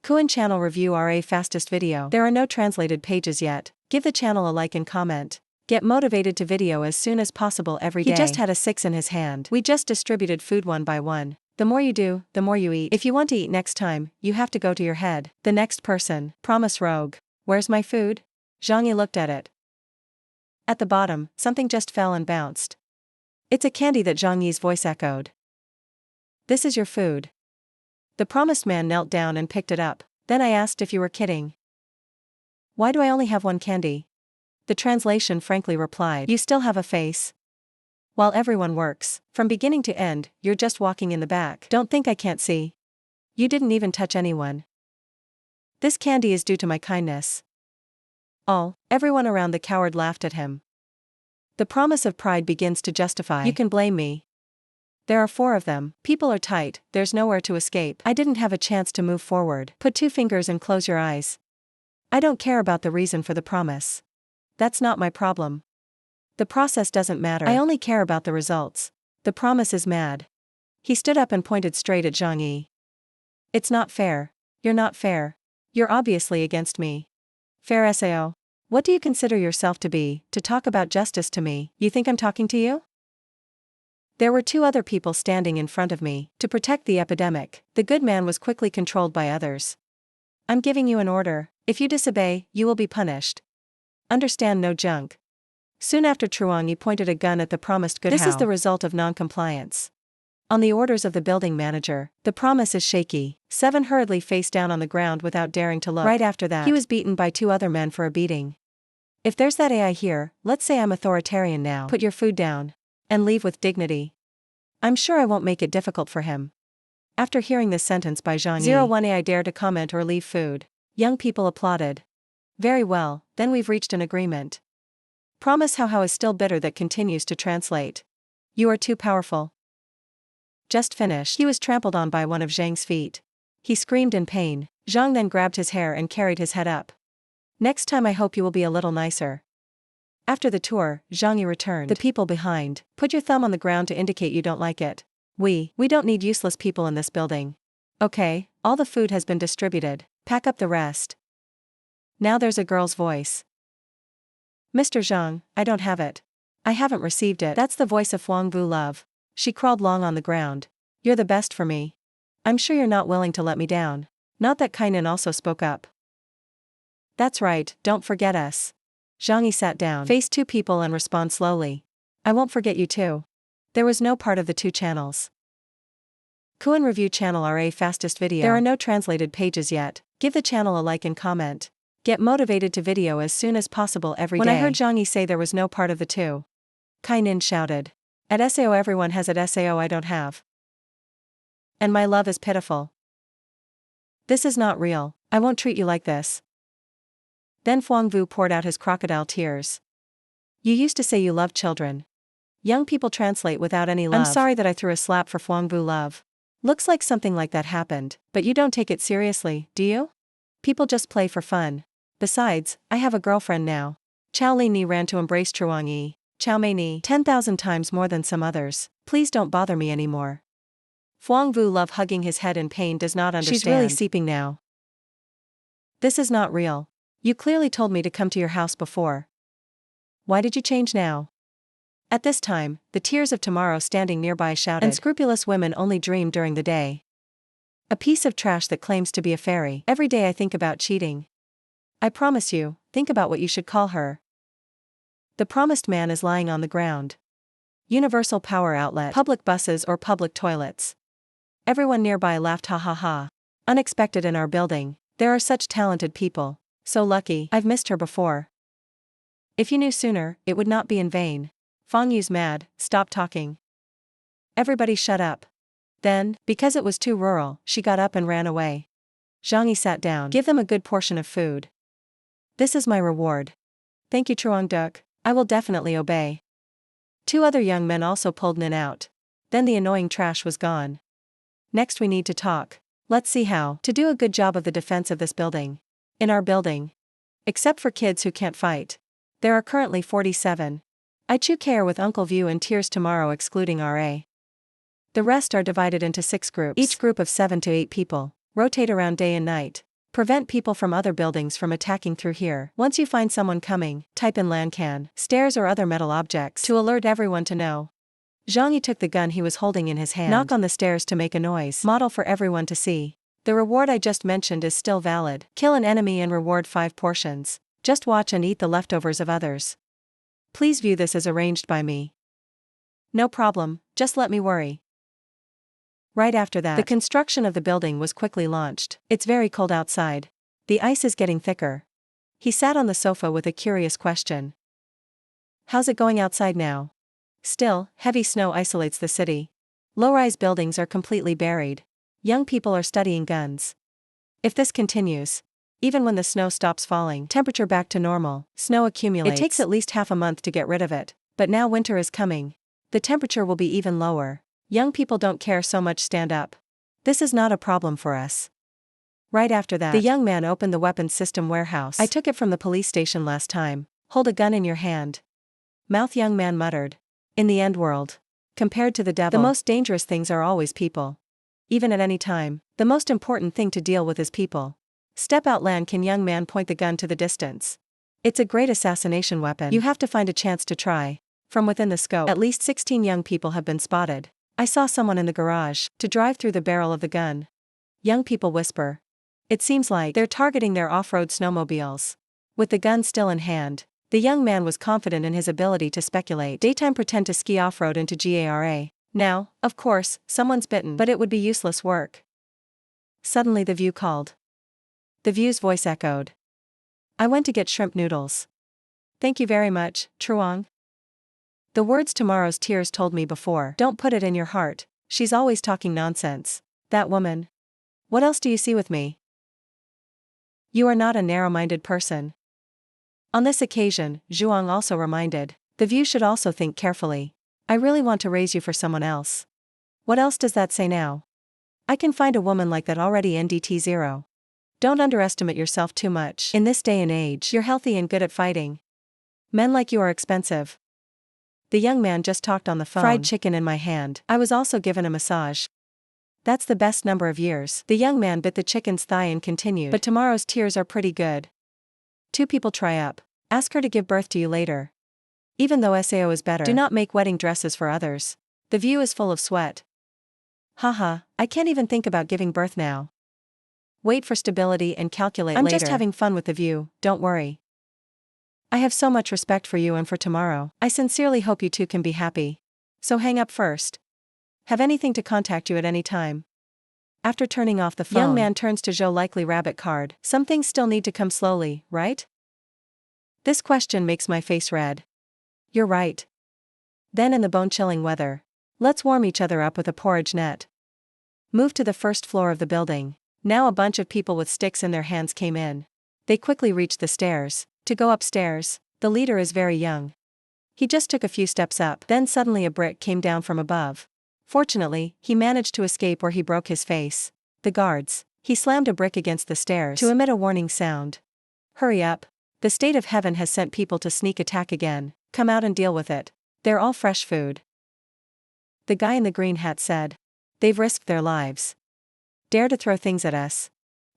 Kuan channel review RA fastest video. There are no translated pages yet. Give the channel a like and comment. Get motivated to video as soon as possible every day. He just had a 6 in his hand. We just distributed food one by one. The more you do, the more you eat. If you want to eat next time, you have to go to your head. The next person. Promise rogue. Where's my food? Zhang Yi looked at it. At the bottom, something just fell and bounced. It's a candy, that Zhang Yi's voice echoed. This is your food. The promised man knelt down and picked it up. Then I asked if you were kidding. Why do I only have one candy? The translation frankly replied, you still have a face. While everyone works, from beginning to end, you're just walking in the back. Don't think I can't see. You didn't even touch anyone. This candy is due to my kindness. Everyone around the coward laughed at him. The promise of pride begins to justify. You can blame me. There are 4 of them. People are tight, there's nowhere to escape. I didn't have a chance to move forward. Put 2 fingers and close your eyes. I don't care about the reason for the promise. That's not my problem. The process doesn't matter. I only care about the results. The promise is mad. He stood up and pointed straight at Zhang Yi. It's not fair. You're not fair. You're obviously against me. Fair Sao. What do you consider yourself to be, to talk about justice to me? You think I'm talking to you? There were 2 other people standing in front of me. To protect the epidemic, the good man was quickly controlled by others. I'm giving you an order. If you disobey, you will be punished. Understand, no junk. Soon after, Truong Yi pointed a gun at the promised good. This is the result of non-compliance. On the orders of the building manager, the promise is shaky. 7 hurriedly face down on the ground without daring to look. Right after that, he was beaten by 2 other men for a beating. If there's that AI here, let's say I'm authoritarian now. Put your food down. And leave with dignity. I'm sure I won't make it difficult for him. After hearing this sentence by Zhang Yi, 01 AI dare to comment or leave food. Young people applauded. Very well, then we've reached an agreement. Promise how is still bitter, that continues to translate. You are too powerful. Just finished. He was trampled on by one of Zhang's feet. He screamed in pain. Zhang then grabbed his hair and carried his head up. Next time I hope you will be a little nicer. After the tour, Zhang Yi returned. The people behind, put your thumb on the ground to indicate you don't like it. We don't need useless people in this building. Okay, all the food has been distributed. Pack up the rest. Now there's a girl's voice. Mr. Zhang, I don't have it. I haven't received it. That's the voice of Huang Vu Love. She crawled long on the ground. You're the best for me. I'm sure you're not willing to let me down. Not that Kainan also spoke up. That's right, don't forget us. Zhang Yi sat down, faced 2 people and respond slowly. I won't forget you too. There was no part of the 2 channels. Kuan review channel RA fastest video. There are no translated pages yet. Give the channel a like and comment. Get motivated to video as soon as possible every day. When I heard Zhang Yi say there was no part of the 2, Kainan shouted. At SAO everyone has it, SAO I don't have. And my love is pitiful. This is not real. I won't treat you like this. Then Huang Vu poured out his crocodile tears. You used to say you loved children. Young people translate without any love. I'm sorry that I threw a slap for Huang Vu Love. Looks like something like that happened, but you don't take it seriously, do you? People just play for fun. Besides, I have a girlfriend now. Chao Li Ni ran to embrace Truong Yi. Chao Mei Ni, 10,000 times more than some others. Please don't bother me anymore. Huang Vu Love, hugging his head in pain, does not understand. She's really seeping now. This is not real. You clearly told me to come to your house before. Why did you change now? At this time, the tears of tomorrow standing nearby shouted. Unscrupulous women only dream during the day. A piece of trash that claims to be a fairy. Every day I think about cheating. I promise you, think about what you should call her. The promised man is lying on the ground. Universal power outlet, public buses or public toilets. Everyone nearby laughed, ha ha ha. Unexpected in our building. There are such talented people. So lucky. I've missed her before. If you knew sooner, it would not be in vain. Fang Yu's mad, stop talking. Everybody shut up. Then, because it was too rural, she got up and ran away. Zhang Yi sat down. Give them a good portion of food. This is my reward. Thank you, Truong Duk. I will definitely obey. 2 other young men also pulled Nin out. Then the annoying trash was gone. Next we need to talk. Let's see how to do a good job of the defense of this building. In our building. Except for kids who can't fight. There are currently 47. I chew care with Uncle View in tears tomorrow, excluding RA. The rest are divided into 6 groups. Each group of 7 to 8 people. Rotate around day and night. Prevent people from other buildings from attacking through here. Once you find someone coming, type in land can, stairs or other metal objects to alert everyone to know. Zhang Yi took the gun he was holding in his hand. Knock on the stairs to make a noise. Model for everyone to see. The reward I just mentioned is still valid. Kill an enemy and reward 5 portions. Just watch and eat the leftovers of others. Please view this as arranged by me. No problem, just let me worry. Right after that, the construction of the building was quickly launched. It's very cold outside. The ice is getting thicker. He sat on the sofa with a curious question. How's it going outside now? Still, heavy snow isolates the city. Low-rise buildings are completely buried. Young people are studying guns. If this continues, even when the snow stops falling, temperature back to normal, snow accumulates. It takes at least half a month to get rid of it, but now winter is coming. The temperature will be even lower. Young people don't care so much. Stand up. This is not a problem for us. Right after that, the young man opened the weapons system warehouse. I took it from the police station last time. Hold a gun in your hand. Mouth young man muttered. In the end world, compared to the devil, the most dangerous things are always people. Even at any time, the most important thing to deal with is people. Step out land can young man point the gun to the distance. It's a great assassination weapon. You have to find a chance to try. From within the scope, at least 16 young people have been spotted. I saw someone in the garage, to drive through the barrel of the gun. Young people whisper. It seems like they're targeting their off-road snowmobiles. With the gun still in hand, the young man was confident in his ability to speculate. Daytime pretend to ski off-road into GARA. Now, of course, someone's bitten, but it would be useless work. Suddenly the view called. The view's voice echoed. I went to get shrimp noodles. Thank you very much, Truong. The words tomorrow's tears told me before. Don't put it in your heart, she's always talking nonsense. That woman. What else do you see with me? You are not a narrow-minded person. On this occasion, Zhuang also reminded. The view should also think carefully. I really want to raise you for someone else. What else does that say now? I can find a woman like that already. NDT0. Don't underestimate yourself too much. In this day and age, you're healthy and good at fighting. Men like you are expensive. The young man just talked on the phone. Fried chicken in my hand. I was also given a massage. That's the best number of years. The young man bit the chicken's thigh and continued. But tomorrow's tears are pretty good. 2 people try up. Ask her to give birth to you later. Even though SAO is better, do not make wedding dresses for others. The view is full of sweat. Haha, I can't even think about giving birth now. Wait for stability and calculate later. I'm just having fun with the view, don't worry. I have so much respect for you and for tomorrow. I sincerely hope you two can be happy. So hang up first. Have anything to contact you at any time. After turning off the phone, young man turns to Zhou likely rabbit card. Some things still need to come slowly, right? This question makes my face red. You're right. Then in the bone-chilling weather, let's warm each other up with a porridge net. Move to the first floor of the building. Now a bunch of people with sticks in their hands came in. They quickly reached the stairs. To go upstairs, the leader is very young. He just took a few steps up, then suddenly a brick came down from above. Fortunately, he managed to escape where he broke his face. The guards. He slammed a brick against the stairs to emit a warning sound. Hurry up. The state of heaven has sent people to sneak attack again. Come out and deal with it. They're all fresh food. The guy in the green hat said. They've risked their lives. Dare to throw things at us.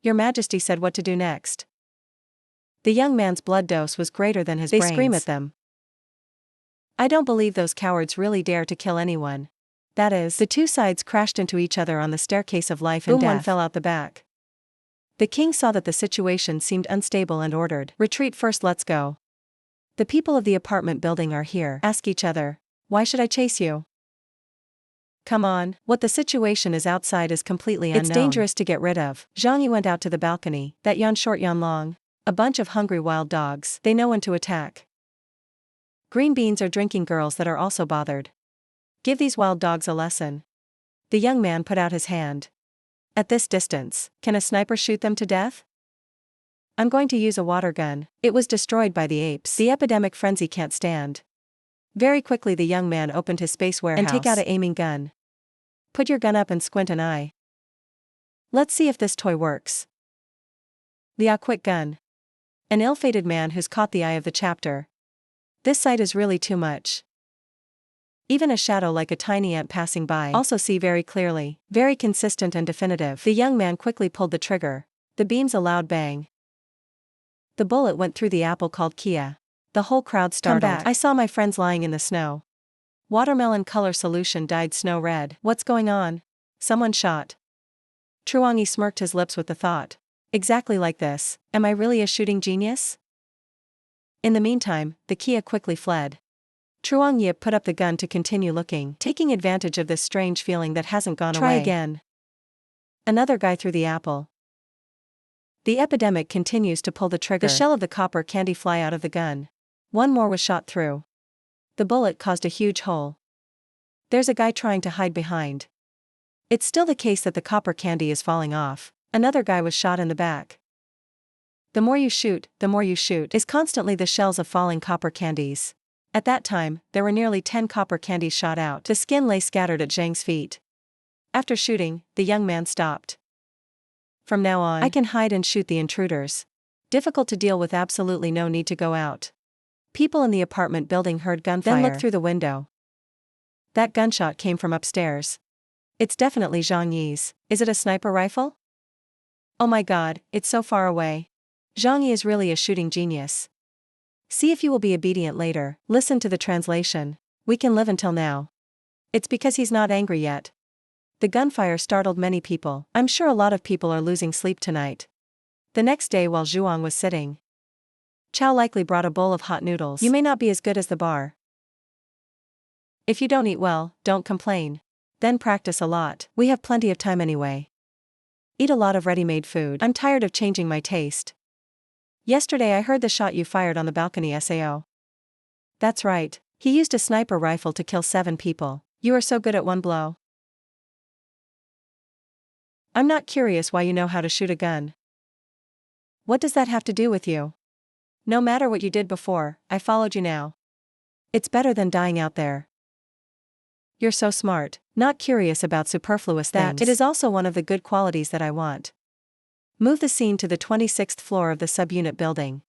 Your Majesty said what to do next. The young man's blood dose was greater than his brains. They scream at them. I don't believe those cowards really dare to kill anyone. That is, the 2 sides crashed into each other on the staircase of life and death. One fell out the back. The king saw that the situation seemed unstable and ordered, retreat first, let's go. The people of the apartment building are here. Ask each other, why should I chase you? Come on, what the situation is outside is completely unknown. It's dangerous to get rid of. Zhang Yi went out to the balcony, that yon short yon long. A bunch of hungry wild dogs, they know when to attack. Green beans are drinking girls that are also bothered. Give these wild dogs a lesson. The young man put out his hand. At this distance, can a sniper shoot them to death? I'm going to use a water gun. It was destroyed by the apes. The epidemic frenzy can't stand. Very quickly the young man opened his space warehouse and take out an aiming gun. Put your gun up and squint an eye. Let's see if this toy works. The quick gun. An ill-fated man who's caught the eye of the chapter. This sight is really too much. Even a shadow like a tiny ant passing by also see very clearly, very consistent and definitive. The young man quickly pulled the trigger. The beams a loud bang. The bullet went through the apple called Kia. The whole crowd startled. Come back. I saw my friends lying in the snow. Watermelon color solution dyed snow red. What's going on? Someone shot. Truangi smirked his lips with the thought. Exactly like this. Am I really a shooting genius? In the meantime, the Kia quickly fled. Truangi put up the gun to continue looking, taking advantage of this strange feeling that hasn't gone away. Try again. Another guy threw the apple. The epidemic continues to pull the trigger. The shell of the copper candy fly out of the gun. One more was shot through. The bullet caused a huge hole. There's a guy trying to hide behind. It's still the case that the copper candy is falling off. Another guy was shot in the back. The more you shoot, is constantly the shells of falling copper candies. At that time, there were nearly 10 copper candies shot out. The skin lay scattered at Zhang's feet. After shooting, the young man stopped. From now on, I can hide and shoot the intruders. Difficult to deal with, absolutely no need to go out. People in the apartment building heard gunfire. Then looked through the window. That gunshot came from upstairs. It's definitely Zhang Yi's. Is it a sniper rifle? Oh my god, it's so far away. Zhang Yi is really a shooting genius. See if you will be obedient later. Listen to the translation. We can live until now. It's because he's not angry yet. The gunfire startled many people. I'm sure a lot of people are losing sleep tonight. The next day while Zhuang was sitting, Chow likely brought a bowl of hot noodles. You may not be as good as the bar. If you don't eat well, don't complain. Then practice a lot. We have plenty of time anyway. Eat a lot of ready-made food. I'm tired of changing my taste. Yesterday I heard the shot you fired on the balcony SAO. That's right. He used a sniper rifle to kill 7 people. You are so good at one blow. I'm not curious why you know how to shoot a gun. What does that have to do with you? No matter what you did before, I followed you now. It's better than dying out there. You're so smart, not curious about superfluous things. It is also one of the good qualities that I want. Move the scene to the 26th floor of the subunit building.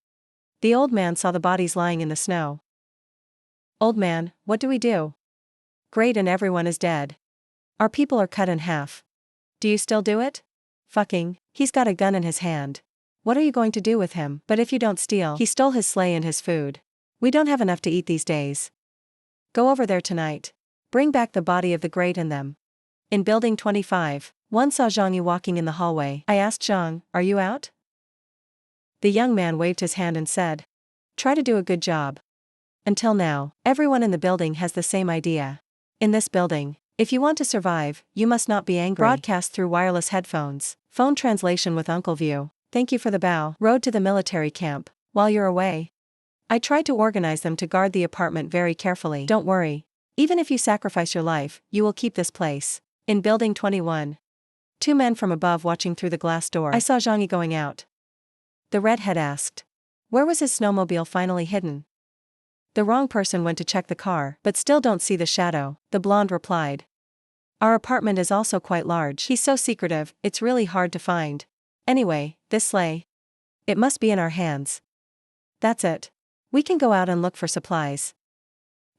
The old man saw the bodies lying in the snow. Old man, what do we do? Great, and everyone is dead. Our people are cut in half. Do you still do it? Fucking, he's got a gun in his hand. What are you going to do with him? But if you don't steal, he stole his sleigh and his food. We don't have enough to eat these days. Go over there tonight. Bring back the body of the great and them. In building 25, one saw Zhang Yi walking in the hallway. I asked Zhang, are you out? The young man waved his hand and said, try to do a good job. Until now, everyone in the building has the same idea. In this building, if you want to survive, you must not be angry. Broadcast through wireless headphones. Phone translation with Uncle View. Thank you for the bow. Road to the military camp. While you're away, I tried to organize them to guard the apartment very carefully. Don't worry. Even if you sacrifice your life, you will keep this place. In building 21. 2 men from above watching through the glass door. I saw Zhang Yi going out. The redhead asked, where was his snowmobile finally hidden? The wrong person went to check the car, but still don't see the shadow, the blonde replied. Our apartment is also quite large. He's so secretive, it's really hard to find. Anyway, this sleigh. It must be in our hands. That's it. We can go out and look for supplies.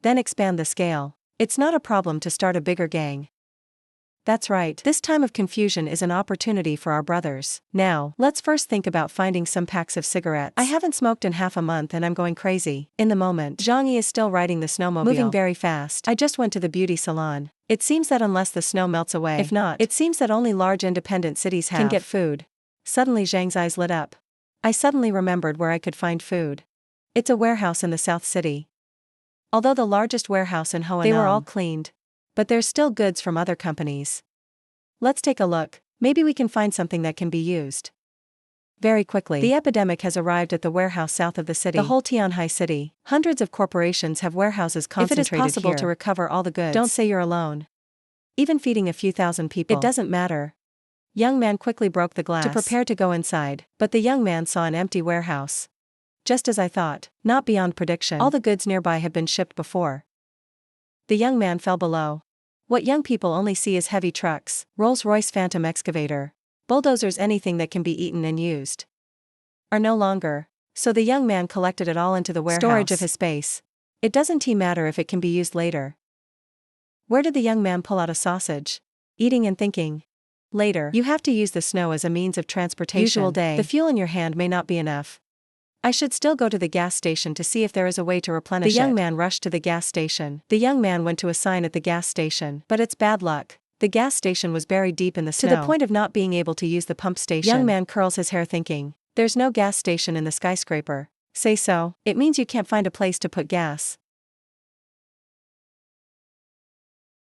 Then expand the scale. It's not a problem to start a bigger gang. That's right. This time of confusion is an opportunity for our brothers. Now, let's first think about finding some packs of cigarettes. I haven't smoked in half a month and I'm going crazy. In the moment, Zhang Yi is still riding the snowmobile, moving very fast. I just went to the beauty salon. It seems that unless the snow melts away, if not, it seems that only large independent cities can get food. Suddenly Zhang's eyes lit up. I suddenly remembered where I could find food. It's a warehouse in the South City. Although the largest warehouse in Hoenam, they were all cleaned. But there's still goods from other companies. Let's take a look. Maybe we can find something that can be used. Very quickly, the epidemic has arrived at the warehouse south of the city. The whole Tianhai city. Hundreds of corporations have warehouses concentrated here. If it is possible to recover all the goods, don't say you're alone. Even feeding a few thousand people, it doesn't matter. Young man quickly broke the glass to prepare to go inside, but the young man saw an empty warehouse. Just as I thought, not beyond prediction, all the goods nearby had been shipped before. The young man fell below. What young people only see is heavy trucks, Rolls-Royce Phantom excavator, bulldozers, anything that can be eaten and used. Are no longer. So the young man collected it all into the warehouse. Storage of his space. It doesn't matter if it can be used later. Where did the young man pull out a sausage? Eating and thinking. Later, you have to use the snow as a means of transportation. Usual day, the fuel in your hand may not be enough. I should still go to the gas station to see if there is a way to replenish it. The young man rushed to the gas station. The young man went to a sign at the gas station, but it's bad luck. The gas station was buried deep in the snow, to the point of not being able to use the pump station. Young man curls his hair thinking, there's no gas station in the skyscraper. Say so, it means you can't find a place to put gas.